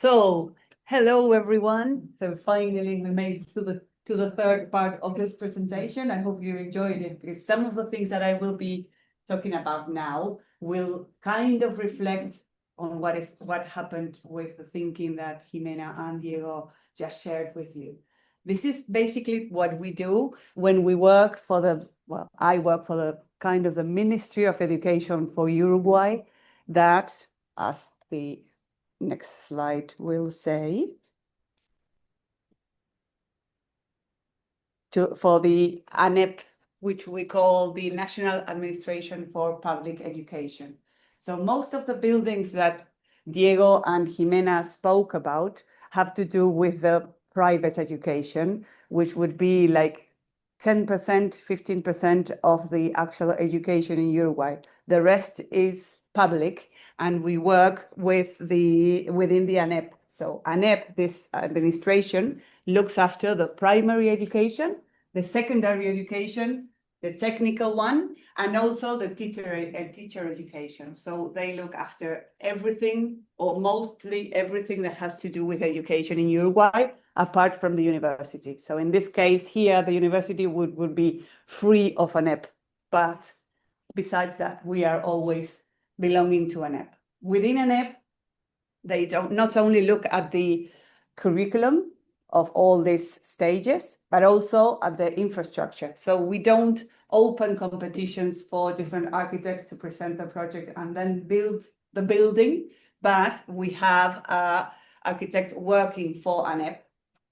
So, hello everyone. So finally we made it to the third part of this presentation. I hope you enjoyed it because some of the things that I will be talking about now will kind of reflect on what happened with the thinking that Jimena and Diego just shared with you. This is basically what we do when we work for I work for the kind of the Ministry of Education for Uruguay, that, as the next slide will say, for the ANEP, which we call the National Administration for Public Education. So most of the buildings that Diego and Jimena spoke about have to do with the private education, which would be like 10%, 15% of the actual education in Uruguay. The rest is public, and we work within the ANEP. So ANEP, this administration, looks after the primary education, the secondary education, the technical one, and also the teacher education. So they look after everything, or mostly everything, that has to do with education in Uruguay, apart from the university. So in this case here, the university would be free of ANEP. But besides that, we are always belonging to ANEP. Within ANEP, they don't not only look at the curriculum of all these stages, but also at the infrastructure. So we don't open competitions for different architects to present the project and then build the building, but we have architects working for ANEP.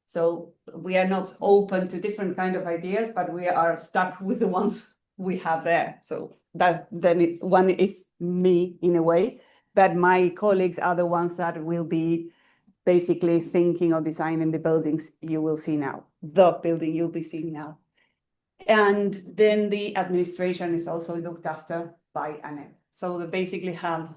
So we are not open to different kind of ideas, but we are stuck with the ones we have there. So one is me in a way, but my colleagues are the ones that will be basically thinking or designing the buildings you will see now, the building you'll be seeing now. And then the administration is also looked after by ANEP. So they basically have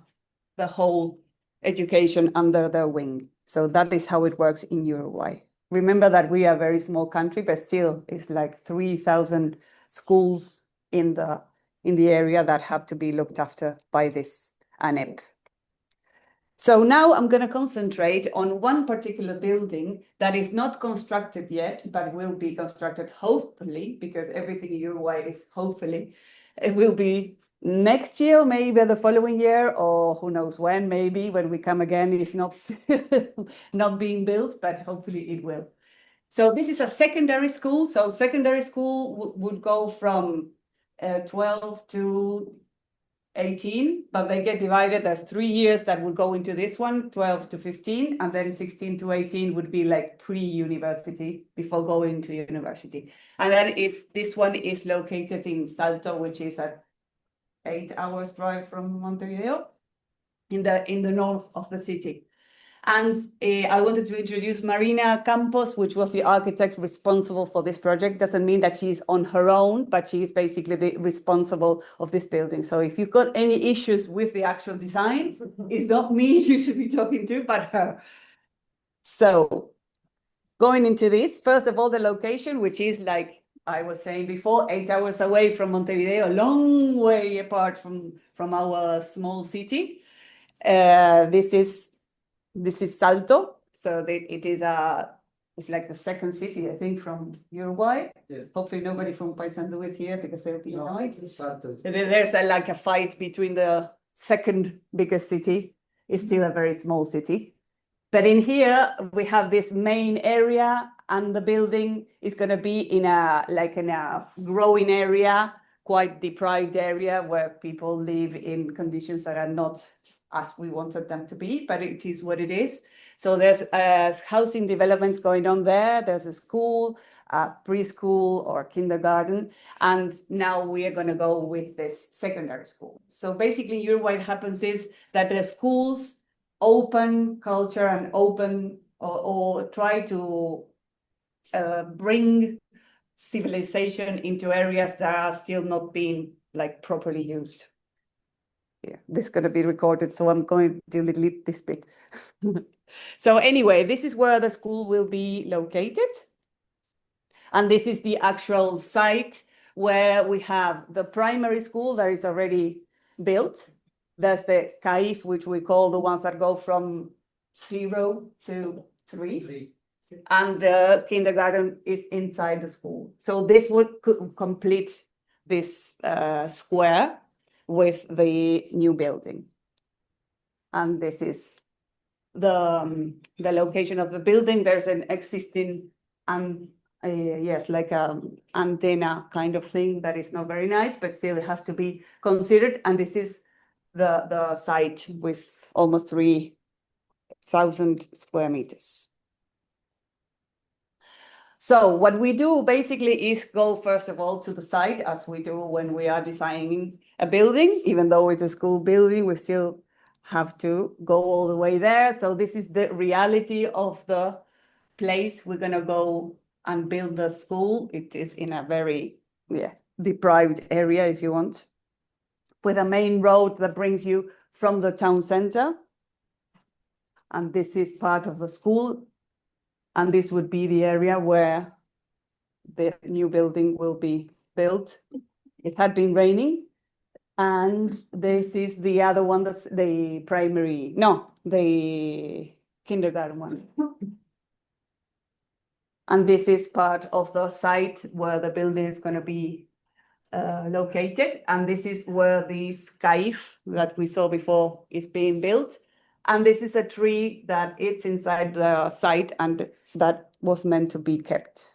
the whole education under their wing. So that is how it works in Uruguay. Remember that we are a very small country, but still it's like 3,000 schools in the area that have to be looked after by this ANEP. So now I'm going to concentrate on one particular building that is not constructed yet, but will be constructed hopefully, because everything in Uruguay is hopefully. It will be next year, maybe the following year, or who knows when, maybe when we come again, it's not, not being built, but hopefully it will. So this is a secondary school. So secondary school would go from 12 to 18, but they get divided. There's 3 years that would go into this one, 12 to 15, and then 16 to 18 would be like pre-university, before going to university. And then this one is located in Salto, which is at 8 hours drive from Montevideo, in the north of the city. And I wanted to introduce Marina Campos, which was the architect responsible for this project. Doesn't mean that she's on her own, but she is basically the responsible of this building. So if you've got any issues with the actual design, it's not me you should be talking to, but her. So going into this, first of all, the location, which is, like I was saying before, 8 hours away from Montevideo, a long way apart from our small city. This is Salto, so it is it's like the second city, I think, from Uruguay. Yes. Hopefully nobody from Paysandú is here, because they'll be annoyed. Salto. There's like a fight between the second biggest city. It's still a very small city. But in here, we have this main area, and the building is going to be in a growing area, quite deprived area, where people live in conditions that are not as we wanted them to be, but it is what it is. So there's housing developments going on there. There's a school, preschool or kindergarten, and now we are going to go with this secondary school. So basically, in Uruguay, what happens is that the schools open culture and open or try to bring civilization into areas that are still not being like properly used. Yeah, this is going to be recorded, so I'm going to delete this bit. So anyway, this is where the school will be located. And this is the actual site where we have the primary school that is already built. There's the CAIF, which we call the ones that go from 0 to 3. And the kindergarten is inside the school. So this would complete this square with the new building. And this is the location of the building. There's an existing yes, like antenna kind of thing that is not very nice, but still it has to be considered. And this is the site with almost 3,000 square meters. So what we do basically is go, first of all, to the site, as we do when we are designing a building. Even though it's a school building, we still have to go all the way there. So this is the reality of the place we're going to go and build the school. It is in a very deprived area, if you want, with a main road that brings you from the town center. And this is part of the school. And this would be the area where the new building will be built. It had been raining. And this is the other one, that's the primary, no, the kindergarten one. And this is part of the site where the building is going to be located. And this is where the SCAIF that we saw before is being built. And this is a tree that it's inside the site and that was meant to be kept,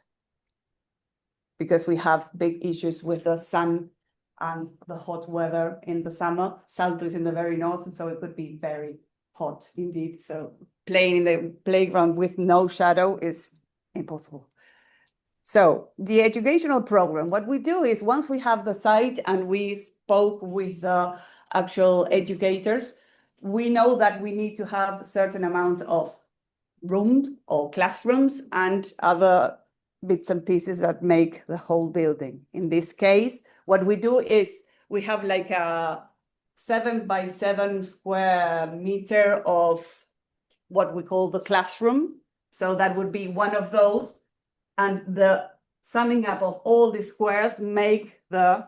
because we have big issues with the sun and the hot weather in the summer. Salto is in the very north, so it could be very hot indeed. So playing in the playground with no shadow is impossible. So the educational program, what we do is once we have the site and we spoke with the actual educators, we know that we need to have a certain amount of rooms or classrooms and other bits and pieces that make the whole building. In this case, what we do is we have like a 7 by 7 square meter of what we call the classroom. So that would be one of those. And the summing up of all the squares make the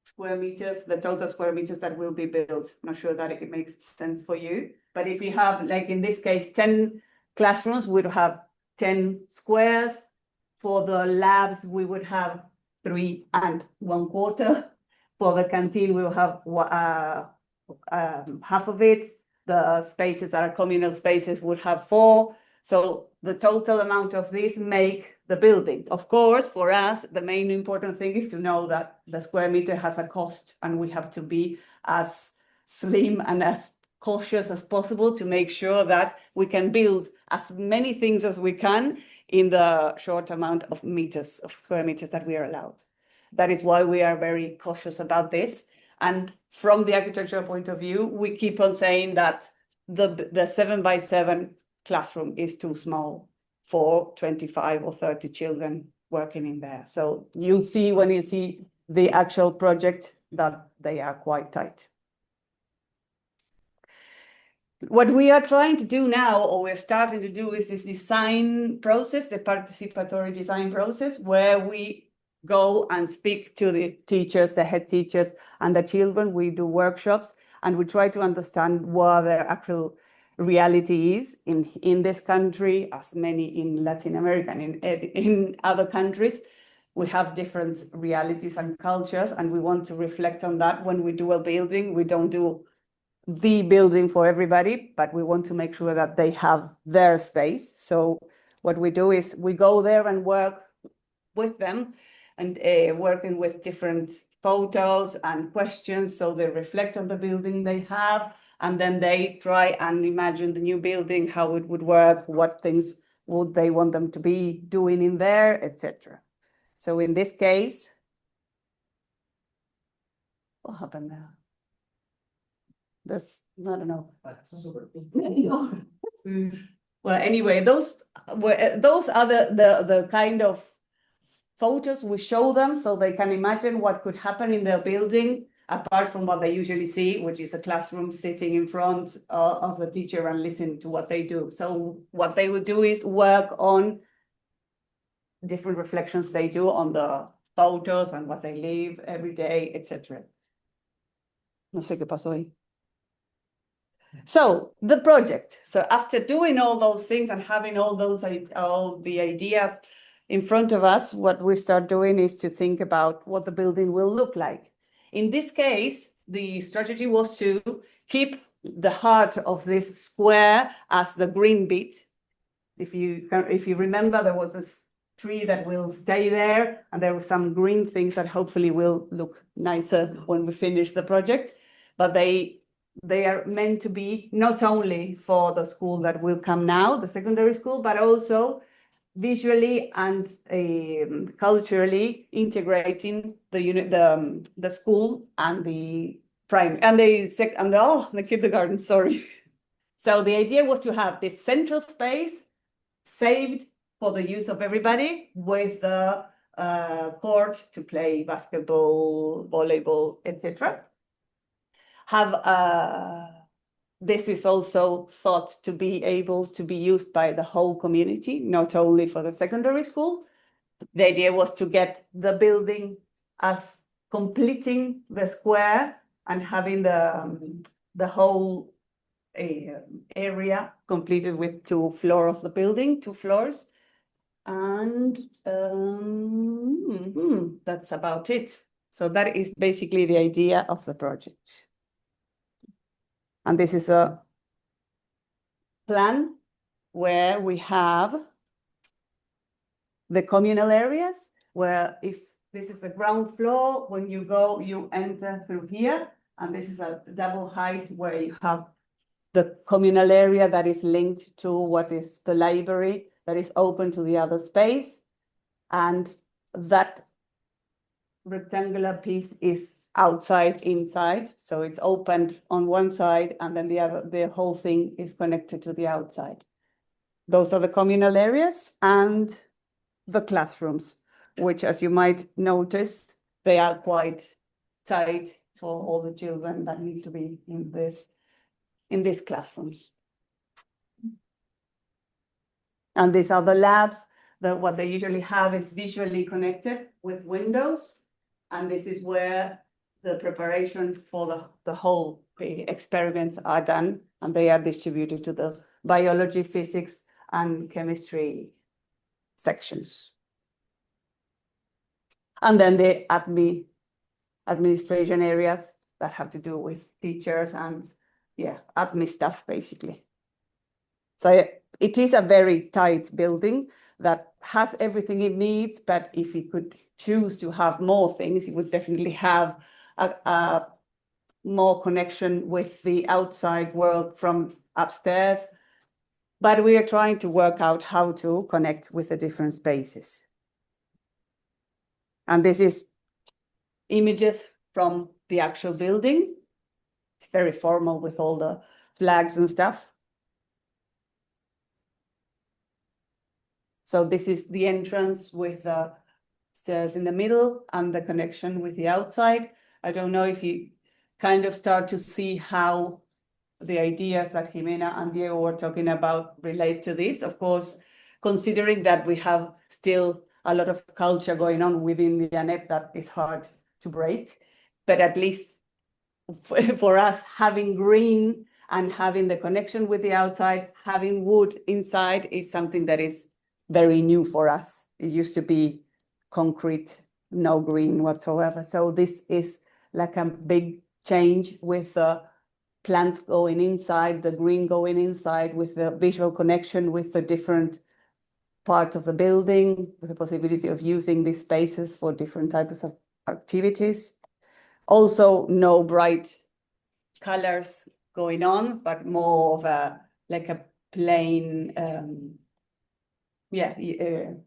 square meters, the total square meters that will be built. I'm not sure that it makes sense for you. But if you have, like in this case, 10 classrooms, we would have 10 squares. For the labs, we would have 3 1/4. For the canteen, we will have half of it. The spaces that are communal spaces would have 4. So the total amount of this make the building. Of course, for us, the main important thing is to know that the square meter has a cost, and we have to be as slim and as cautious as possible to make sure that we can build as many things as we can in the short amount of meters, of square meters that we are allowed. That is why we are very cautious about this. And from the architectural point of view, we keep on saying that the 7 by 7 classroom is too small for 25 or 30 children working in there. So you'll see when you see the actual project that they are quite tight. What we are trying to do now, or we're starting to do, is this design process, the participatory design process, where we go and speak to the teachers, the head teachers, and the children. We do workshops, and we try to understand what their actual reality is in this country, as many in Latin America and in other countries. We have different realities and cultures, and we want to reflect on that when we do a building. We don't do the building for everybody, but we want to make sure that they have their space. So what we do is we go there and work with them, and working with different photos and questions, so they reflect on the building they have, and then they try and imagine the new building, how it would work, what things would they want them to be doing in there, etc. So in this case, what happened there? This, I don't know. Well, anyway, those are the kind of photos we show them, so they can imagine what could happen in their building, apart from what they usually see, which is a classroom sitting in front of the teacher and listen to what they do. So what they would do is work on different reflections they do on the photos and what they live every day, etc. No sé qué pasó ahí. So the project. So after doing all those things and having all the ideas in front of us, what we start doing is to think about what the building will look like. In this case, the strategy was to keep the heart of this square as the green bit. If you remember, there was a tree that will stay there, and there were some green things that hopefully will look nicer when we finish the project. But they are meant to be not only for the school that will come now, the secondary school, but also visually and culturally integrating the school and the the kindergarten. Sorry. So the idea was to have this central space saved for the use of everybody, with the court to play basketball, volleyball, etc. This is also thought to be able to be used by the whole community, not only for the secondary school. The idea was to get the building as completing the square and having the whole area completed with 2 floors of the building, 2 floors. And that's about it. So that is basically the idea of the project. And this is a plan where we have the communal areas, where if this is the ground floor, when you go, you enter through here. And this is a double height where you have the communal area that is linked to what is the library that is open to the other space. And that rectangular piece is outside, inside. So it's opened on one side, and then the whole thing is connected to the outside. Those are the communal areas and the classrooms, which, as you might notice, they are quite tight for all the children that need to be in these classrooms. And these are the labs. What they usually have is visually connected with windows. And this is where the preparation for the whole experiments are done. And they are distributed to the biology, physics, and chemistry sections. And then the administration areas that have to do with teachers and admin stuff, basically. So it is a very tight building that has everything it needs, but if you could choose to have more things, you would definitely have a more connection with the outside world from upstairs. But we are trying to work out how to connect with the different spaces. And this is images from the actual building. It's very formal with all the flags and stuff. So this is the entrance with the stairs in the middle and the connection with the outside. I don't know if you kind of start to see how the ideas that Jimena and Diego were talking about relate to this. Of course, considering that we have still a lot of culture going on within the ANEP that is hard to break, but at least for us, having green and having the connection with the outside, having wood inside is something that is very new for us. It used to be concrete, no green whatsoever. So this is like a big change with the plants going inside, the green going inside, with the visual connection with the different parts of the building, with the possibility of using these spaces for different types of activities. Also, no bright colors going on, but more of a plain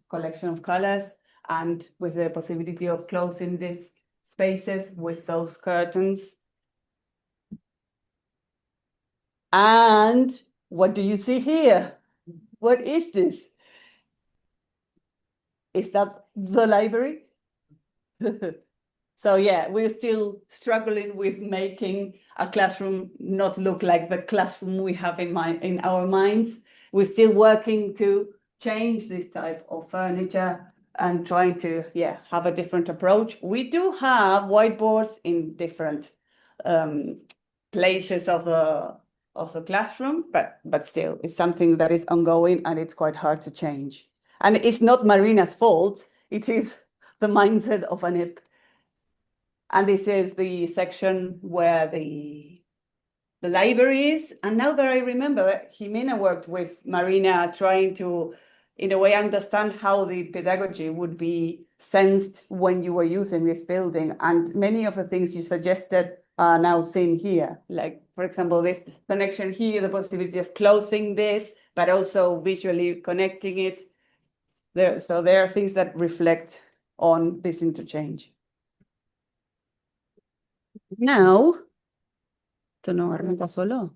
collection of colors, and with the possibility of closing these spaces with those curtains. And what do you see here? What is this? Is that the library? So yeah, we're still struggling with making a classroom not look like the classroom we have in our minds. We're still working to change this type of furniture and trying to have a different approach. We do have whiteboards in different places of of the classroom, but still, it's something that is ongoing and it's quite hard to change. And it's not Marina's fault, it is the mindset of ANEP. And this is the section where the library is. And now that I remember, Jimena worked with Marina trying to, in a way, understand how the pedagogy would be sensed when you were using this building. And many of the things you suggested are now seen here. Like, for example, this connection here, the possibility of closing this, but also visually connecting it. So there are things that reflect on this interchange. Now, esto no arranca solo.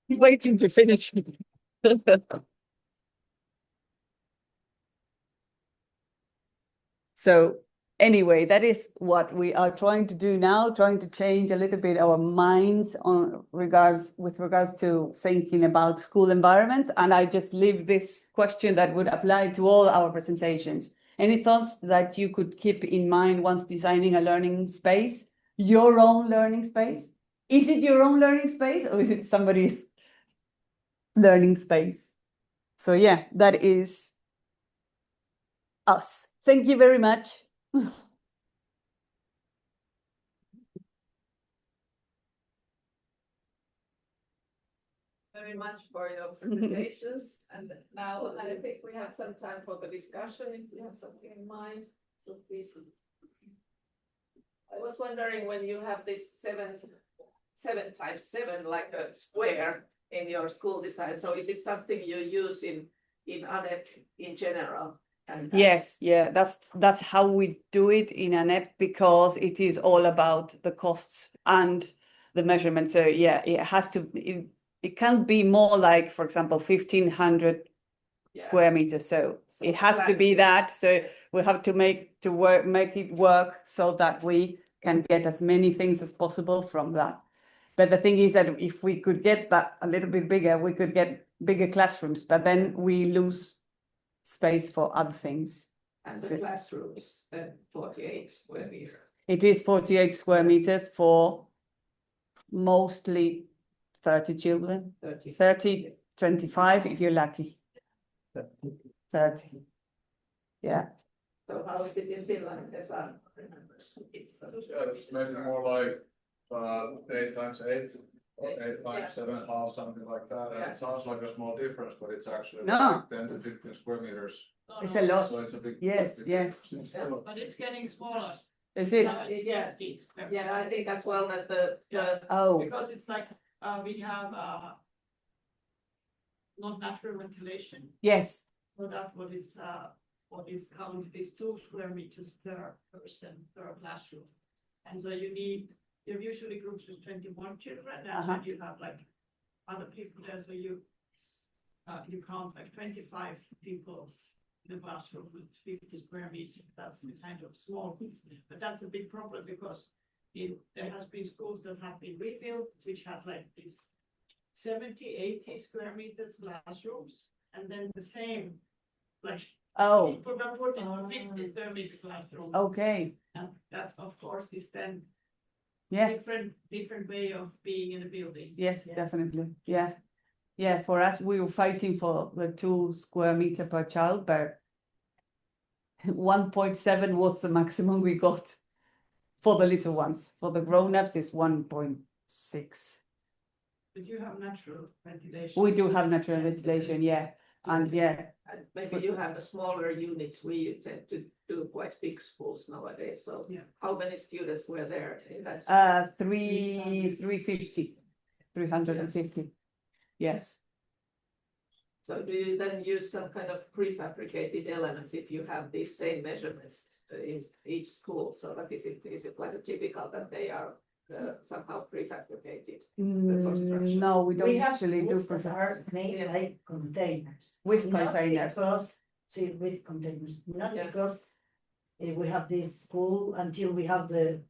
He's waiting to finish. So anyway, that is what we are trying to do now, trying to change a little bit our minds with regards to thinking about school environments. And I just leave this question that would apply to all our presentations. Any thoughts that you could keep in mind once designing a learning space, your own learning space? Is it your own learning space or is it somebody's learning space? So yeah, that is us. Thank you very much. Very much for your presentations. And now I think we have some time for the discussion, if you have something in mind, so please. I was wondering when you have this 7x7, like a square in your school design, so is it something you use in ANEP in general? Yes, yeah, that's how we do it in ANEP because it is all about the costs and the measurement. So yeah, it has to, it can't be more like, for example, 1,500 square meters. So it has to be that. So we have to make it work so that we can get as many things as possible from that. But the thing is that if we could get that a little bit bigger, we could get bigger classrooms, but then we lose space for other things. And the classroom is 48 square meters. It is 48 square meters for mostly 30 children, 30, 25 if you're lucky. 30. Yeah. So how is it in Finland? As I remember, it's maybe more like 8x8 or 8x7.5, something like that. And it sounds like a small difference, but it's actually like 10 to 15 square meters. It's a lot. So it's a big. Yes, yes. But it's getting smaller. Is it? Yeah, I think as well that because it's like we have not natural ventilation. Yes. So that what is counted is 2 square meters per person per classroom. And so you have usually groups with 21 children, and then you have like other people there, so you count like 25 people in the classroom with 50 square meters. That's the kind of small things, but that's a big problem because there has been schools that have been rebuilt, which have like this 70, 80 square meters classrooms, and then the same, like people that put in 50 square meter classrooms. Okay. And that, of course, is then Yeah. different way of being in a building. Yes, definitely. Yeah. Yeah, for us, we were fighting for the 2 square meter per child, but 1.7 was the maximum we got for the little ones. For the grown-ups, it's 1.6. But you have natural ventilation. We do have natural ventilation, yeah. And yeah. And maybe you have the smaller units. We tend to do quite big schools nowadays. So how many students were there? 350. Yes. So do you then use some kind of prefabricated elements if you have these same measurements in each school? So that is it like a typical that they are somehow prefabricated? No, we don't actually do schools that are made like containers. with Not containers. with containers, not because we have this school until we have the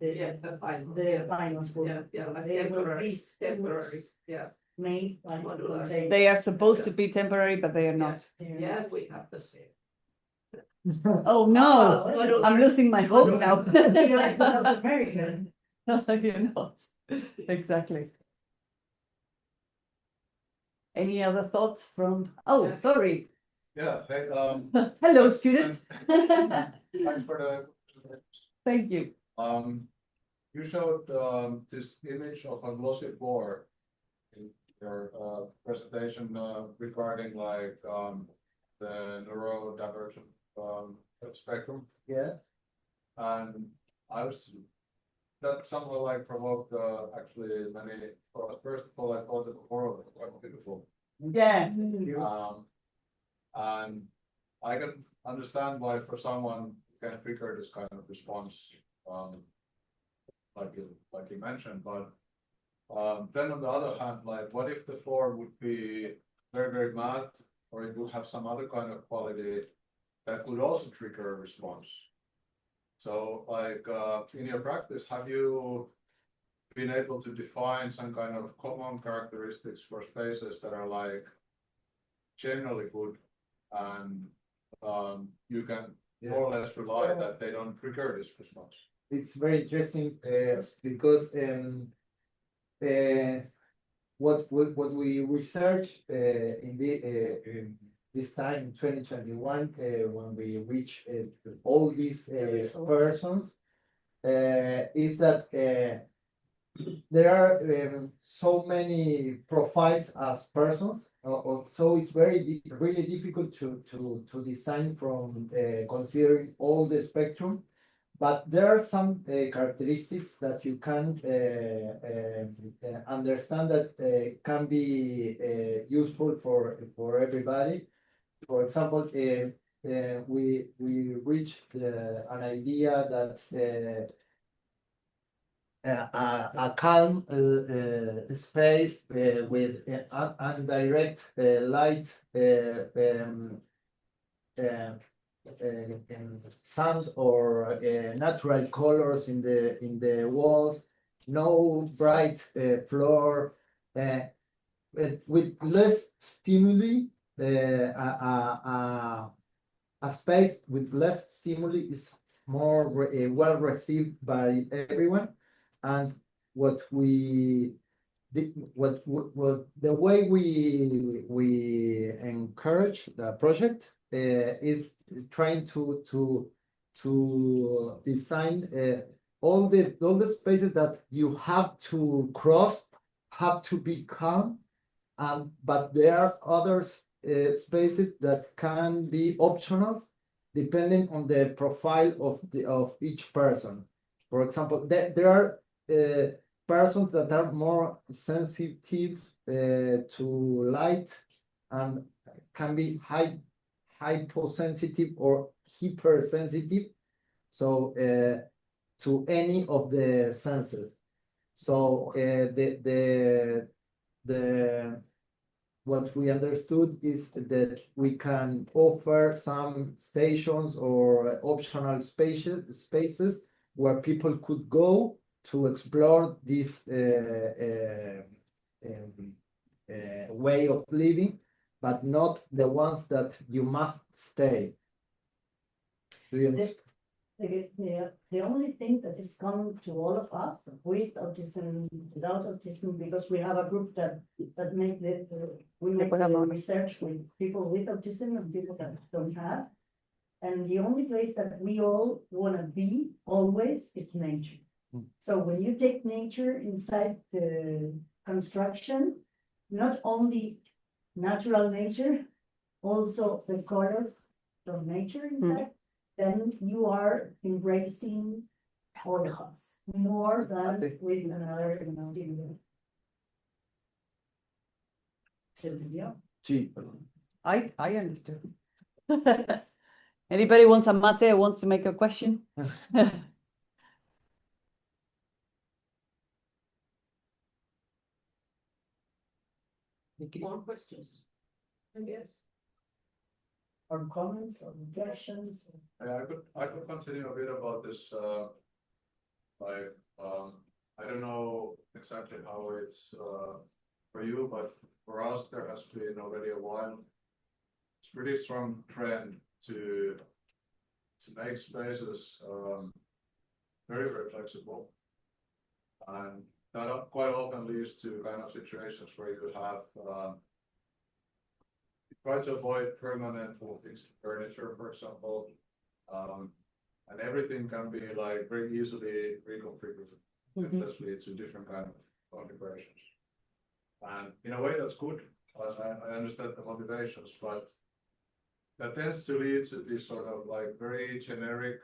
final school. Like They will be temporary. made by Modular. containers. They are supposed to be temporary, but they are not. Yeah, we have the same. Oh no, I'm losing my hope now. You're like South American. You're not. Exactly. Any other thoughts from? Oh, sorry. Yeah, hey, Hello, student. thanks for the. Thank you. You showed this image of a glossy board in your presentation regarding like the neurodivergent spectrum. Yeah. And that somehow like provoked actually many. First of all, I thought the photo was quite beautiful. Yeah. And I can understand why for someone can trigger this kind of response, like you mentioned, but then on the other hand, like what if the floor would be very, very matte, or it would have some other kind of quality that would also trigger a response? So like, in your practice, have you been able to define some kind of common characteristics for spaces that are like generally good and you can more or less rely that they don't trigger this response? It's very interesting because what we researched in this time in 2021 when we reach all these persons is that there are so many profiles as persons, so it's really difficult to design from considering all the spectrum. But there are some characteristics that you can understand that can be useful for everybody. For example, we reached an idea that a calm space with indirect light, sand or natural colors in the walls, no bright floor, with less stimuli. A space with less stimuli is more well received by everyone. And what the way we encourage the project is trying to design all the spaces that you have to cross have to be calm, but there are other spaces that can be optional depending on the profile of each person. For example, there are persons that are more sensitive to light and can be hyposensitive or hypersensitive, so to any of the senses. So what we understood is that we can offer some stations or optional spaces where people could go to explore this way of living, but not the ones that you must stay. Do you understand? The only thing that is common to all of us with autism, without autism, because we have a group that make we make the research with people with autism and people that don't have. And the only place that we all want to be always is nature. So when you take nature inside the construction, not only natural nature, also the colors of nature inside, then you are embracing all of us more than with another stimulant. I understood. Anybody wants a mate, wants to make a question? More questions? I guess. Or comments or reflections. I could continue a bit about this, I don't know exactly how it's for you, but for us, there has been already a while. It's pretty strong trend to make spaces very, very flexible. And that quite often leads to kind of situations where you could have try to avoid permanent or fixed furniture, for example, and everything can be like very easily reconfigured, especially to different kind of configurations. And in a way, that's good. I understand the motivations, but that tends to lead to these sort of like very generic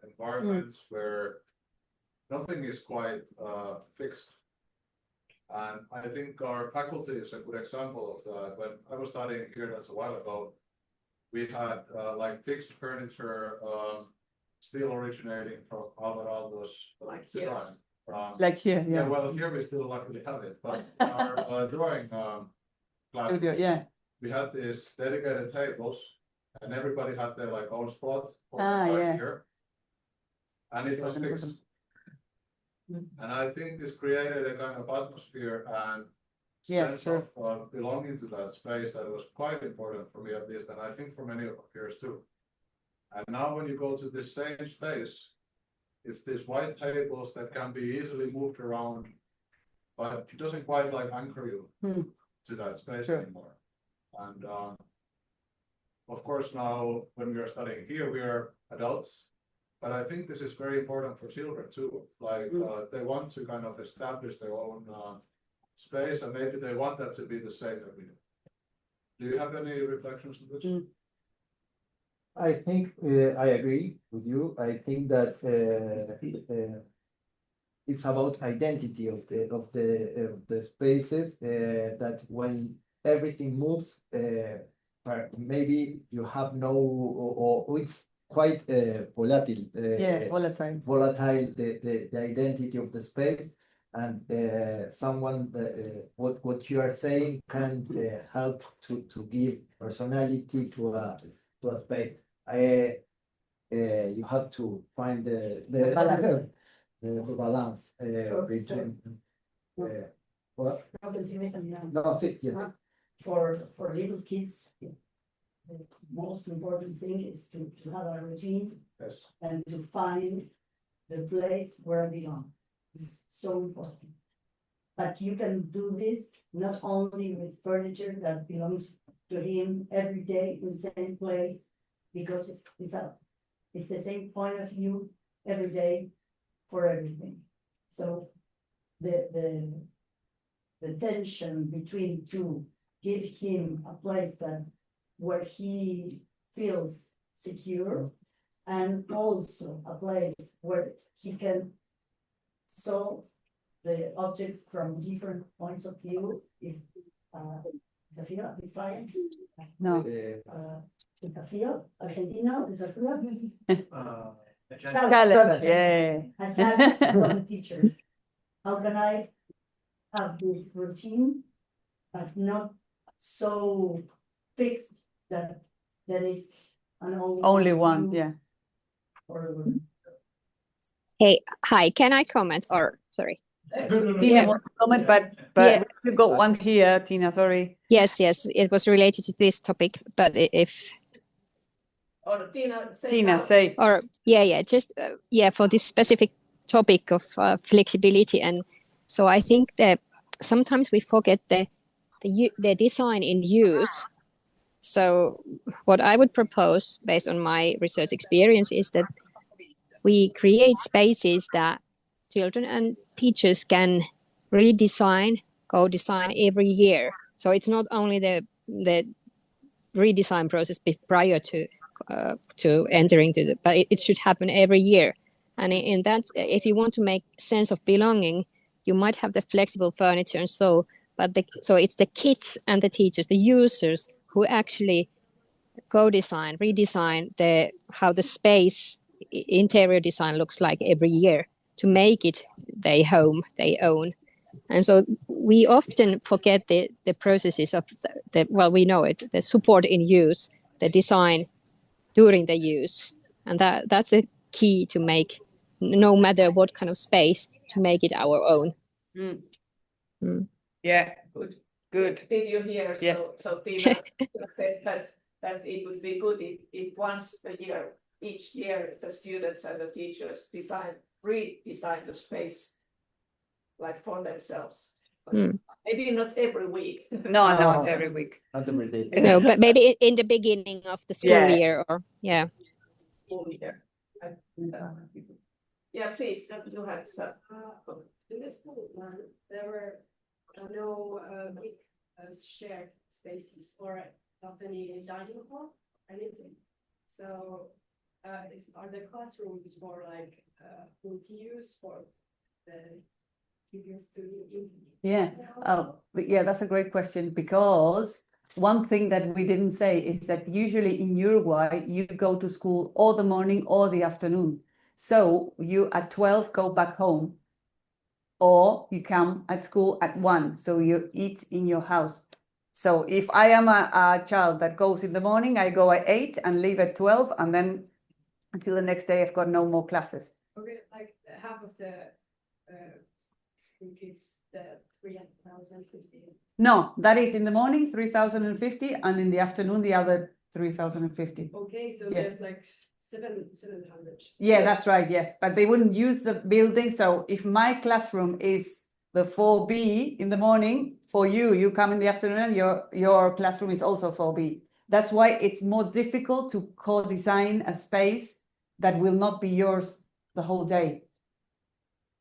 environments where nothing is quite fixed. And I think our faculty is a good example of that. When I was studying here, that's a while ago, we had like fixed furniture still originating from Alvarado's design. Like here, Yeah, yeah. well, here we still luckily have it, but in our drawing class, Yeah. we had these dedicated tables, and everybody had their like own spot for Ah, the yeah. here. And it was fixed. And I think this created a kind of atmosphere and sense of belonging to that space that was quite important for me at least, and I think for many of our peers too. And now when you go to this same space, it's these white tables that can be easily moved around, but it doesn't quite like anchor you to that space anymore. And of course now when we are studying here, we are adults, but I think this is very important for children too. Like they want to kind of establish their own space, and maybe they want that to be the same that we do. Do you have any reflections on this? I think I agree with you. I think that it's about identity of the spaces. That when everything moves, maybe you have no, or it's quite volatile. Volatile. Volatile. The identity of the space, and someone what you are saying can help to give personality to a space. You have to find the balance between what? No, see, yes. For little kids, the most important thing is to have a routine Yes. and to find the place where I belong. It's so important. But you can do this not only with furniture that belongs to him every day in the same place, because it's the same point of view every day for everything. So the tension between to give him a place where he feels secure, and also a place where he can solve the object from different points of view is desafío, defiance. No. Desafío, Argentino, desafío. Challenge, yeah. A challenge from the teachers. How can I have this routine, but not so fixed that there is an Only one, view yeah. or Hey, hi, can I comment or sorry? Tina Yeah. wants to comment, but Yeah. you got one here, Tina, sorry. Yes, it was related to this topic, but if Or Tina, say Tina, now. say. or just for this specific topic of flexibility, and so I think that sometimes we forget the design in use. So what I would propose based on my research experience is that we create spaces that children and teachers can redesign, co-design every year. So it's not only the redesign process prior to entering to but it should happen every year. And in that, if you want to make sense of belonging, you might have the flexible furniture and so it's the kids and the teachers, the users, who actually co-design, redesign how the space interior design looks like every year to make it their home, they own. And so we often forget the processes of we know it, the support in use, the design during the use. And that's the key to make, no matter what kind of space, to make it our own. Yeah, good. Did you hear? Yes. So Tina said that it would be good if once a year, each year, the students and the teachers redesign the space like for themselves. But maybe not every week. No, not every week. Not every day. No, but maybe in the beginning of the school year or School year. Yeah, please, you have some. In the school, there were no big shared spaces or not any dining hall, anything. So are the classrooms more like multi-use for the students to use? Yeah. Oh, but yeah, that's a great question, because one thing that we didn't say is that usually in Uruguay, you go to school all the morning or the afternoon. So you at 12 go back home, or you come at school at 1. So you eat in your house. So if I am a child that goes in the morning, I go at 8 and leave at 12, and then until the next day, I've got no more classes. Okay, like half of the school kids, the 3,050. No, that is in the morning, 3,050, and in the afternoon, the other 3,050. Okay, so Yeah. there's like 700. Yeah, that's right, yes. But they wouldn't use the building. So if my classroom is the 4B in the morning, for you, you come in the afternoon, your classroom is also 4B. That's why it's more difficult to co-design a space that will not be yours the whole day.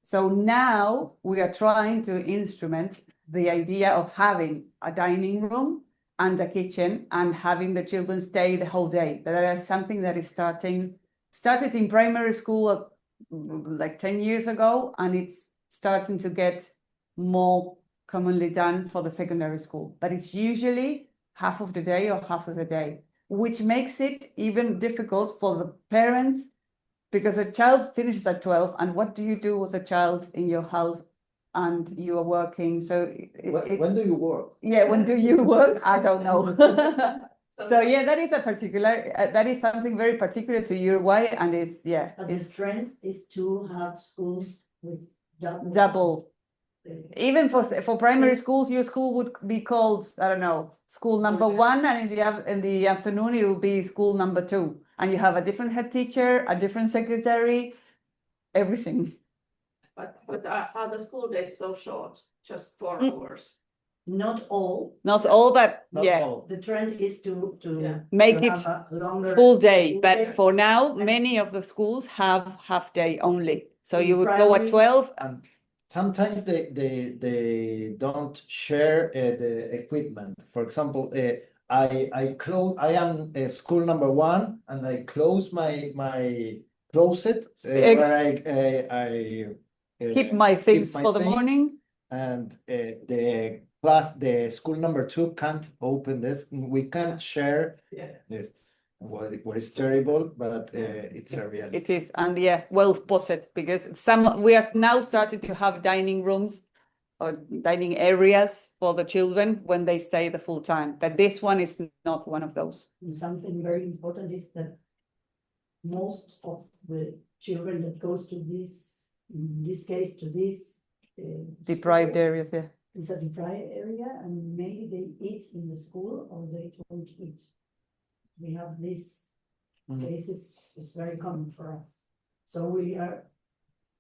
So now we are trying to instrument the idea of having a dining room and a kitchen and having the children stay the whole day. That is something that is started in primary school like 10 years ago, and it's starting to get more commonly done for the secondary school. But it's usually half of the day or half of the day, which makes it even difficult for the parents, because a child finishes at 12, and what do you do with a child in your house and you are working? So When do you work? yeah, when do you work? I don't know. So yeah, that is a particular, that is something very particular to Uruguay, and it's, yeah, But the it's trend is to have schools with double. Even for primary schools, your school would be called, I don't know, school number 1, and in the afternoon it will be school number 2, and you have a different head teacher, a different secretary, everything. But are the school days so short, just 4 hours? Not all. Not all, but Not yeah, all. The trend is to Yeah. make to it have a longer full day. full But day. for now, many of the schools have half day only. So In you would go at primary- 12. And sometimes they don't share the equipment. For example, I am school number 1, and I close my closet where I Keep my things my for the things. morning. And the school number 2 can't open this. We can't share Yeah. this. What is terrible, but it's a reality. It is, and yeah, well spotted, because we are now starting to have dining rooms or dining areas for the children when they stay the full time. But this one is not one of those. And something very important is that most of the children that goes to this, in this case, to this Deprived school, areas, yeah. is a deprived area, and maybe they eat in the school or they don't eat. We have these cases, it's very common for us. So we are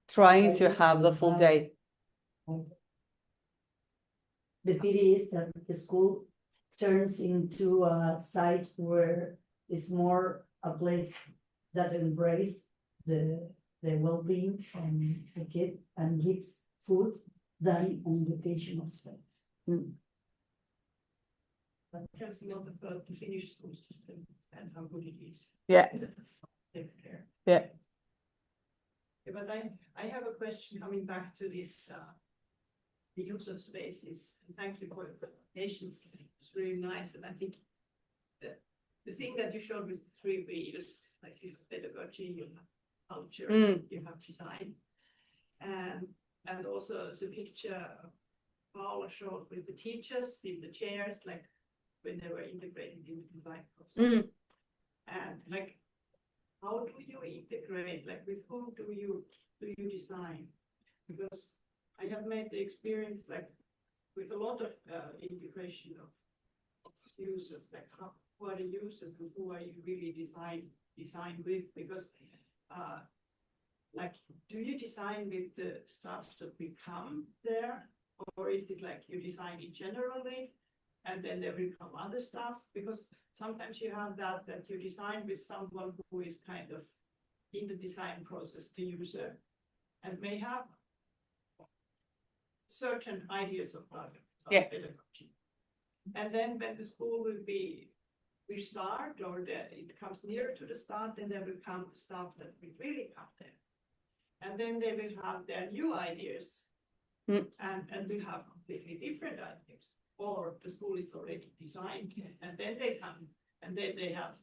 Trying to have the full day. The pity is that the school turns into a site where it's more a place that embraces the well-being of the kid and gives food than an educational space. But just not about the Finnish school system and how good it is. Yeah. Take care. Yeah. Yeah, but I have a question coming back to this, the use of spaces. Thank you for your presentations. It's really nice. And I think the thing that you showed with 3 V's, like this pedagogy, you have culture, you have design. And also the picture Paula showed with the teachers in the chairs, like when they were integrated in the design process. And like, how do you integrate, like with whom do you design? Because I have made the experience, like with a lot of integration of users, like who are the users and who are you really design with? Because like, do you design with the stuff that become there, or is it like you design it generally and then there will come other stuff? Because sometimes you have that you design with someone who is kind of in the design process, the user, and may have certain ideas of pedagogy. And then when the school will start, or it comes nearer to the start, then there will come the stuff that will really come there. And then they will have their new ideas and will have completely different ideas. Or the school is already designed, and then they come, and then they have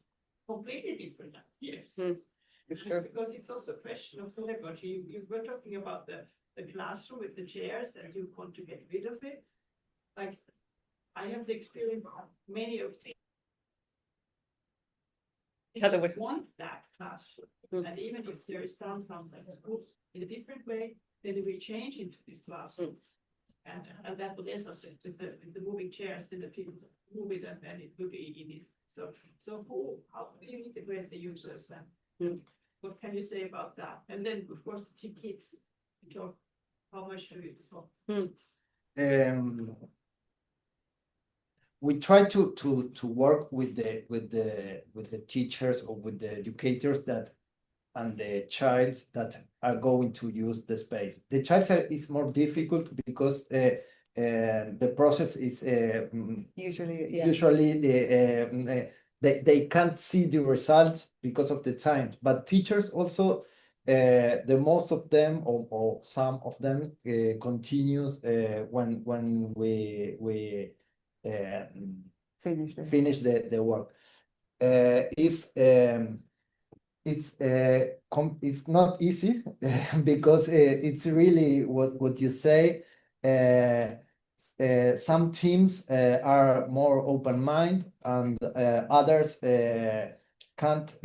completely different ideas. Sure. Because it's also a question of pedagogy. You were talking about the classroom with the chairs, and you want to get rid of it. Like, I have the experience of many of the The other way. want that classroom. Mm. And even if there is something in a different way, then it will change into this classroom. And that will assess it with the moving chairs, then the people move it, and then it will be easy. So how do you integrate the users, and Mm. what can you say about that? And then, of course, the kids, you talk, how much do you talk? We try to work with the teachers or with the educators that and the childs that are going to use the space. The childs is more difficult because the process is Usually, yeah. usually they can't see the results because of the time. But teachers also, the most of them or some of them continues when we finish the work. It's not easy because it's really what you say. Some teams are more open-minded and others can't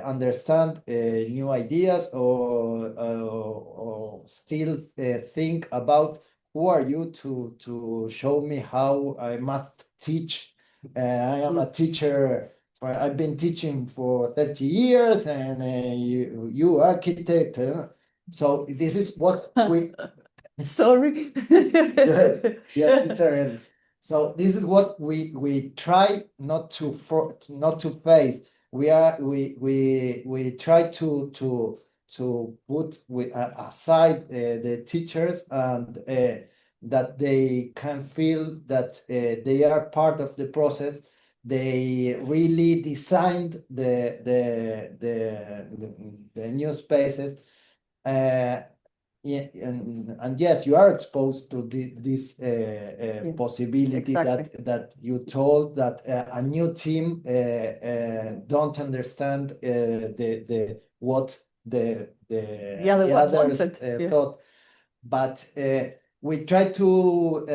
understand new ideas or still think about who are you to show me how I must teach. I am a teacher. I've been teaching for 30 years, and you architect. So this is what we. Sorry. Yes, it's already. So this is what we try not to face. We try to put aside the teachers and that they can feel that they are part of the process. They really designed the new spaces. Yeah, and yes, you are exposed to this possibility exactly. that you told that a new team don't understand what the other one others wanted, yeah. thought, but we try to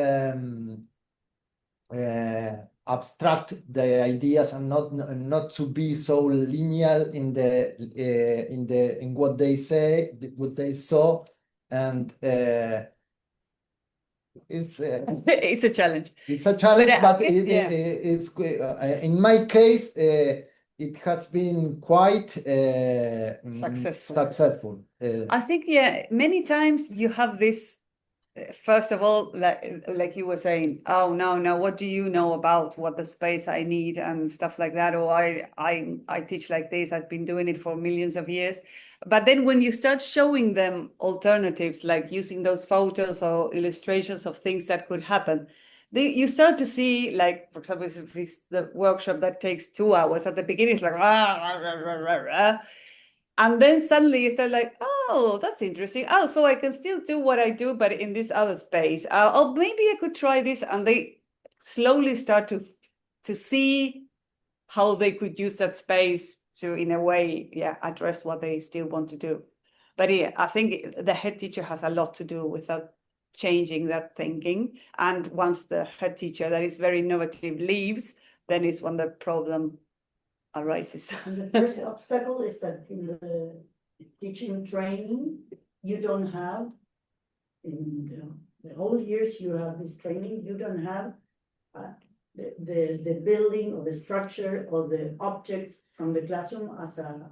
abstract the ideas and not to be so linear in what they say, what they saw. And it's it's a challenge. It's a challenge, but it's in my case, it has been quite successful. I think, many times you have this. First of all, like you were saying, oh no, what do you know about what the space I need and stuff like that? Or I teach like this. I've been doing it for millions of years. But then when you start showing them alternatives, like using those photos or illustrations of things that could happen, you start to see, like, for example, if it's the workshop that takes 2 hours, at the beginning it's like, and then suddenly you start like, oh, that's interesting. Oh, so I can still do what I do, but in this other space. Oh, maybe I could try this. And they slowly start to see how they could use that space to, in a way, address what they still want to do. But I think the head teacher has a lot to do with that, changing that thinking. And once the head teacher that is very innovative leaves, then is when the problem arises. And the first obstacle is that in the teaching training, you don't have, in the whole years you have this training, you don't have the building or the structure or the objects from the classroom as a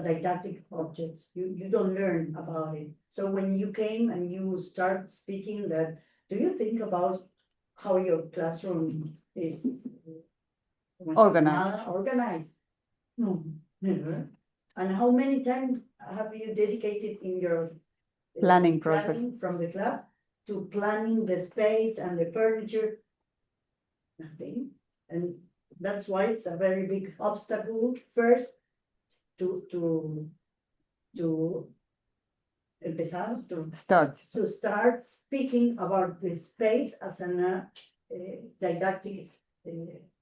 didactic objects. You don't learn about it. So when you came and you start speaking that, do you think about how your classroom is organized? No, never. And how many times have you dedicated in your planning process from the class to planning the space and the furniture? Nothing. And that's why it's a very big obstacle first to start speaking about the space as a didactic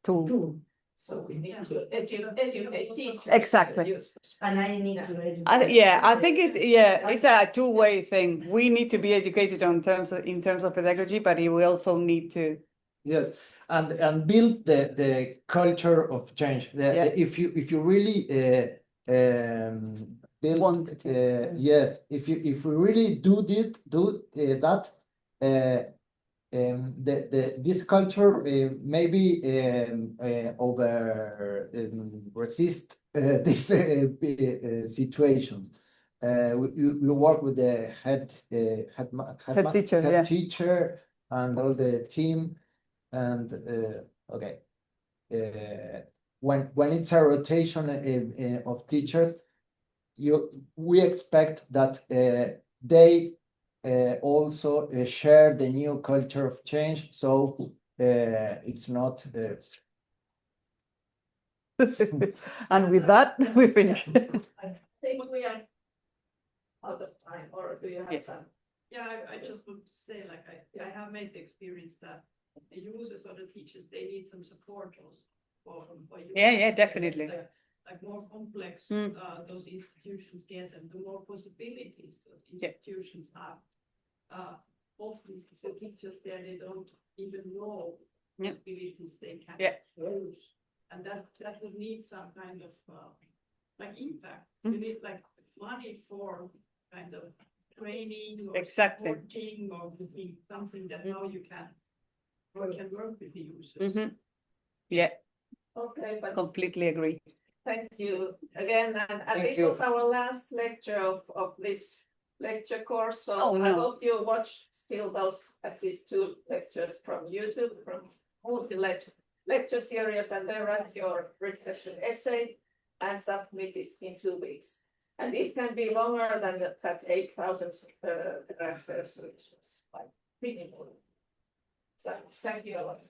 tool. So we need to educate teachers. Exactly. And I need to educate. I think it's a two-way thing. We need to be educated in terms of pedagogy, but we also need to. Yes, and build the culture of change. Yeah. If you really build, Want to change. yes, if we really do that, this culture maybe over resist these situations. We work with the head teacher, yeah. teacher and all the team, and okay. When it's a rotation of teachers, we expect that they also share the new culture of change, so it's not. And with that, we finish. I think we are out of time, or do you have Yes. some? Yeah, I just want to say, like, I have made the experience that the users or the teachers, they need some support also for Yeah, users. definitely. Like more complex, Mm. Those institutions get, and the more possibilities those Yeah. institutions have. Often the teachers there, they don't even know Yeah. possibilities they can Yeah. use. And that would need some kind of, like impact. Mm. You need like money for kind of training or Exactly. supporting or doing something that Mm. now you can work with the users. Mhm. Yeah, Okay, but completely agree. thank you again, and Thank this you. was our last lecture of this lecture course, so Oh, I no. hope you watch still those at least 2 lectures from YouTube, from MultiLED lecture series, and then write your reflection essay and submit it in 2 weeks. And it can be longer than that 8,000 characters, which was like meaningful. So thank you a lot.